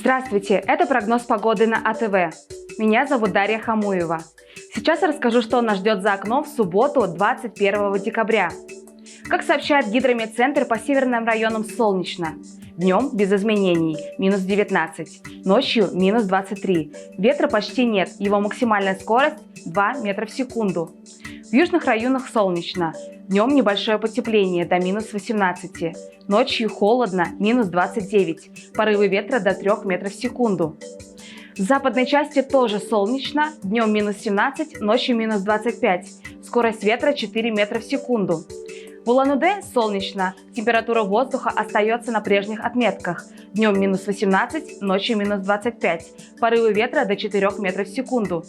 Здравствуйте, это прогноз погоды на АТВ. Меня зовут Дарья Хамуева. Сейчас расскажу, что нас ждет за окном в субботу, 21 декабря. Как сообщает Гидрометцентр, по северным районам солнечно. Днем без изменений, минус 19, ночью минус 23. Ветра почти нет, его максимальная скорость 2 метра в секунду. В южных районах солнечно. Днем небольшое потепление до минус 18. Ночью холодно, минус 29. Порывы ветра до 3 метров в секунду. В западной части тоже солнечно. Днем минус 17, ночью минус 25. Скорость ветра 4 метра в секунду. В Улан-Удэ солнечно. Температура воздуха остается на прежних отметках. Днем минус 18, ночью минус 25. Порывы ветра до 4 метров в секунду.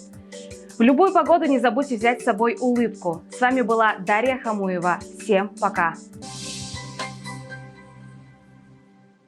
В любую погоду не забудьте взять с собой улыбку. С вами была Дарья Хамуева. Всем пока!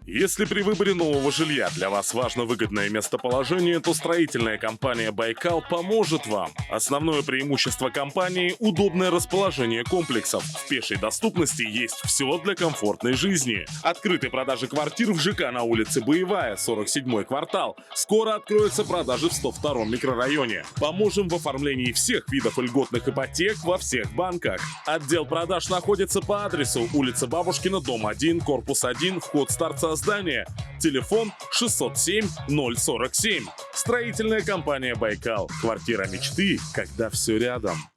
Если при выборе нового жилья для вас важно выгодное местоположение, то строительная компания «Байкал» поможет вам. Основное преимущество компании – удобное расположение комплексов. В пешей доступности есть все для комфортной жизни. Открыты продажи квартир в ЖК на улице Боевая, 47-й квартал. Скоро откроются продажи в 102-м микрорайоне. Поможем в оформлении всех видов льготных ипотек во всех банках. Отдел продаж находится по адресу улица Бабушкина, дом 1, корпус 1, вход с торца здания. Телефон 607 047. Строительная компания «Байкал». Квартира мечты, когда все рядом.